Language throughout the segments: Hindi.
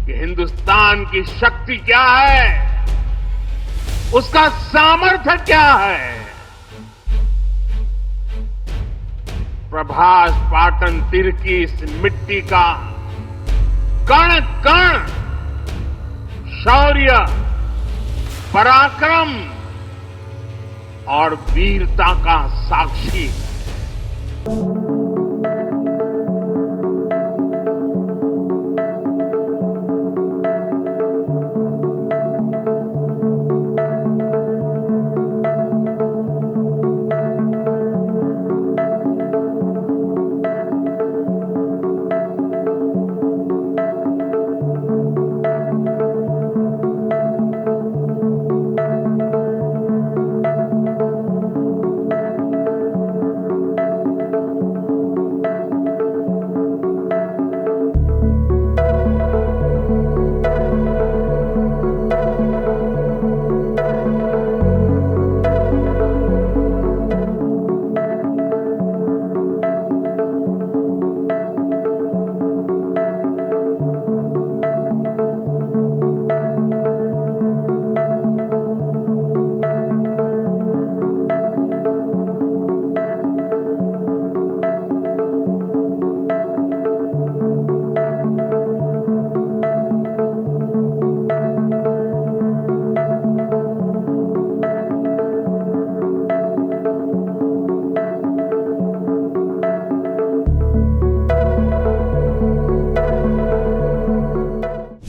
कि हिंदुस्तान की शक्ति क्या है, उसका सामर्थ्य क्या है। प्रभास पाटन तीर की इस मिट्टी का कण कण शौर्य, पराक्रम और वीरता का साक्षी है।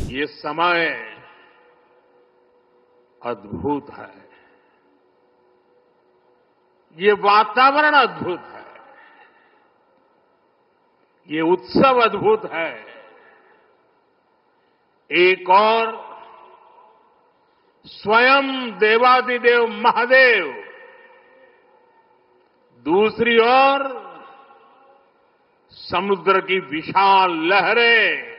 ये समय अद्भुत है, ये वातावरण अद्भुत है, ये उत्सव अद्भुत है। एक और स्वयं देवादिदेव महादेव, दूसरी ओर समुद्र की विशाल लहरें,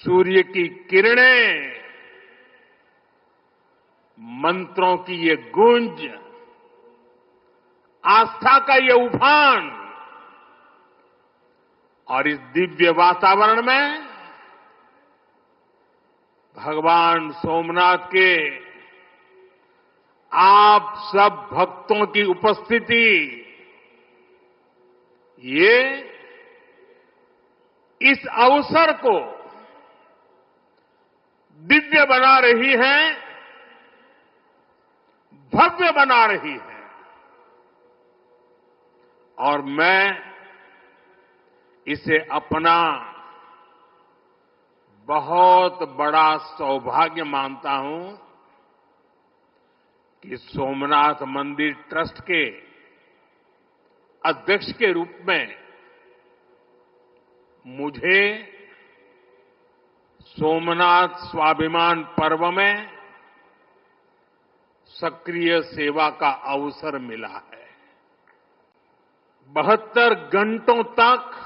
सूर्य की किरणें, मंत्रों की ये गूंज, आस्था का ये उफान, और इस दिव्य वातावरण में भगवान सोमनाथ के आप सब भक्तों की उपस्थिति, ये इस अवसर को दिव्य बना रही है, भव्य बना रही है। और मैं इसे अपना बहुत बड़ा सौभाग्य मानता हूं कि सोमनाथ मंदिर ट्रस्ट के अध्यक्ष के रूप में मुझे सोमनाथ स्वाभिमान पर्व में सक्रिय सेवा का अवसर मिला है। 72 घंटों तक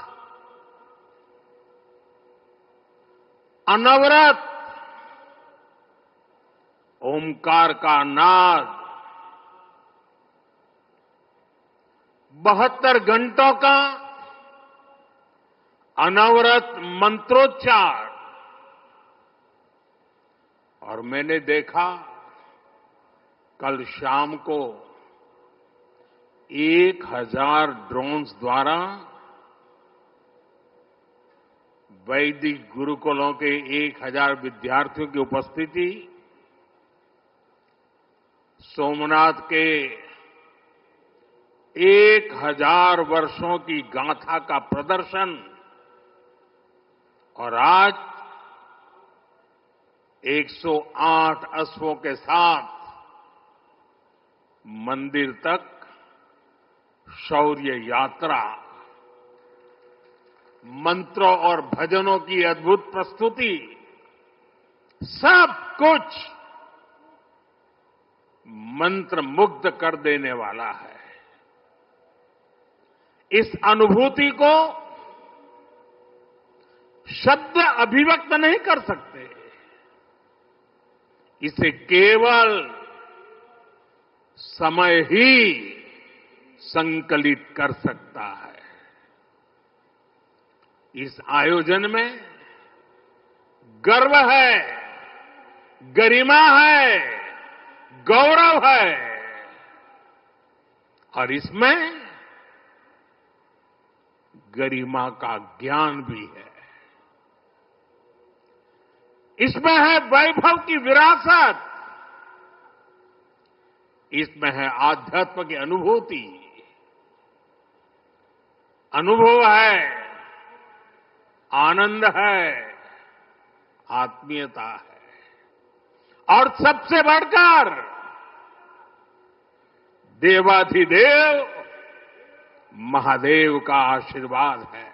अनवरत ओमकार का नाद, 72 घंटों का अनवरत मंत्रोच्चार। और मैंने देखा कल शाम को 1000 ड्रोन्स द्वारा वैदिक गुरुकुलों के 1000 विद्यार्थियों की उपस्थिति, सोमनाथ के 1000 वर्षों की गाथा का प्रदर्शन, और आज 108 अश्वों के साथ मंदिर तक शौर्य यात्रा, मंत्रों और भजनों की अद्भुत प्रस्तुति, सब कुछ मंत्र मुग्ध कर देने वाला है। इस अनुभूति को शब्द अभिव्यक्त नहीं कर सकते, इसे केवल समय ही संकलित कर सकता है। इस आयोजन में गर्व है, गरिमा है, गौरव है और इसमें गरिमा का ज्ञान भी है। इसमें है वैभव की विरासत, इसमें है आध्यात्म की अनुभूति, अनुभव है, आनंद है, आत्मीयता है और सबसे बढ़कर देवाधिदेव महादेव का आशीर्वाद है।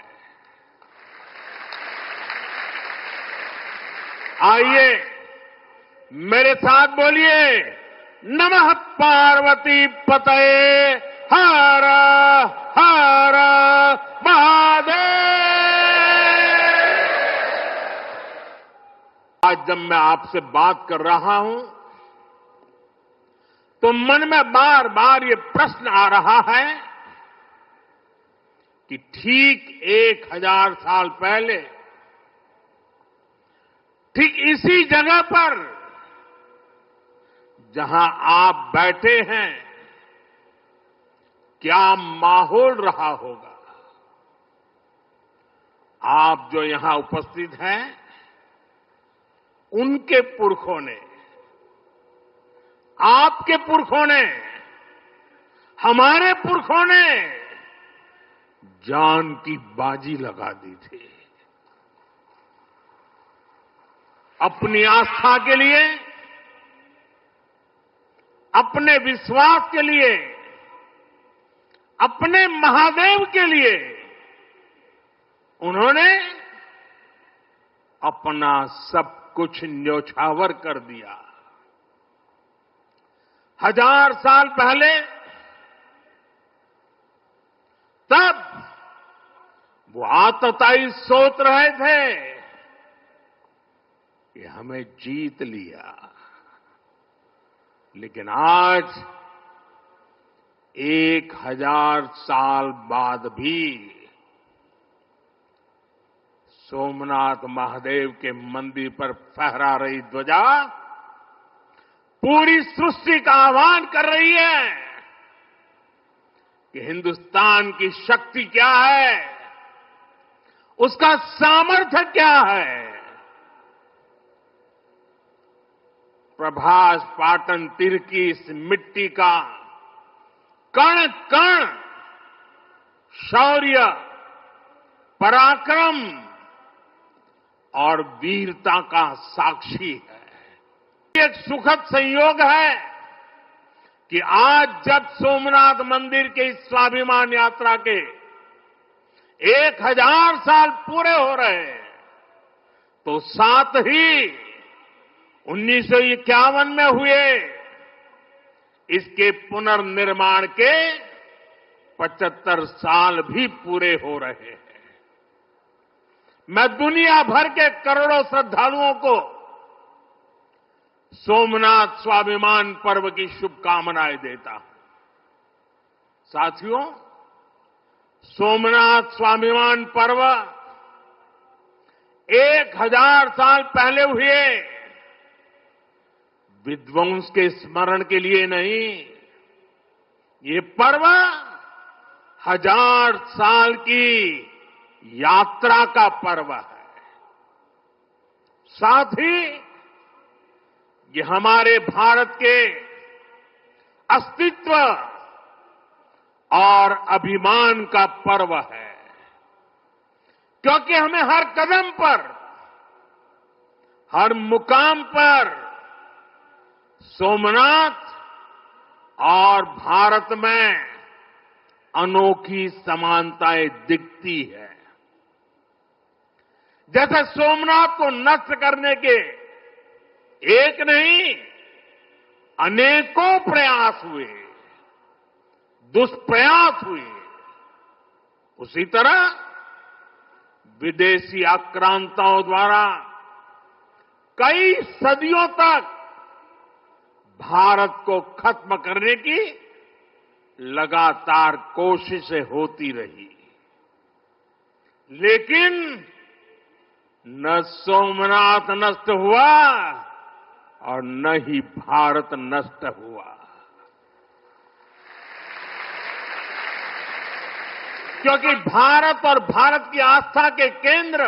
आइए मेरे साथ बोलिए, नमः पार्वती पतये हर हर महादेव। आज जब मैं आपसे बात कर रहा हूं तो मन में बार बार ये प्रश्न आ रहा है कि ठीक 1000 साल पहले ठीक इसी जगह पर जहां आप बैठे हैं क्या माहौल रहा होगा। आप जो यहां उपस्थित हैं उनके पुरखों ने, आपके पुरखों ने, हमारे पुरखों ने जान की बाजी लगा दी थी अपनी आस्था के लिए, अपने विश्वास के लिए, अपने महादेव के लिए। उन्होंने अपना सब कुछ न्योछावर कर दिया। 1000 साल पहले तब वो आतताई सोच रहे थे कि हमें जीत लिया, लेकिन आज 1000 साल बाद भी सोमनाथ महादेव के मंदिर पर फहरा रही ध्वजा पूरी सृष्टि का आह्वान कर रही है कि हिंदुस्तान की शक्ति क्या है, उसका सामर्थ्य क्या है। प्रभास पाटन तीर की इस मिट्टी का कण कण शौर्य, पराक्रम और वीरता का साक्षी है। एक सुखद संयोग है कि आज जब सोमनाथ मंदिर के इस स्वाभिमान यात्रा के 1000 साल पूरे हो रहे हैं तो साथ ही 1951 में हुए इसके पुनर्निर्माण के 75 साल भी पूरे हो रहे हैं। मैं दुनिया भर के करोड़ों श्रद्धालुओं को सोमनाथ स्वाभिमान पर्व की शुभकामनाएं देता हूं। साथियों, सोमनाथ स्वाभिमान पर्व 1000 साल पहले हुए विध्वंस के स्मरण के लिए नहीं, ये पर्व 1000 साल की यात्रा का पर्व है। साथ ही ये हमारे भारत के अस्तित्व और अभिमान का पर्व है, क्योंकि हमें हर कदम पर, हर मुकाम पर सोमनाथ और भारत में अनोखी समानताएं दिखती है। जैसे सोमनाथ को नष्ट करने के एक नहीं अनेकों प्रयास हुए, दुष्प्रयास हुए, उसी तरह विदेशी आक्रांताओं द्वारा कई सदियों तक भारत को खत्म करने की लगातार कोशिशें होती रही, लेकिन न सोमनाथ नष्ट हुआ और न ही भारत नष्ट हुआ। क्योंकि भारत और भारत की आस्था के केंद्र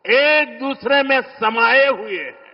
एक दूसरे में समाये हुए हैं।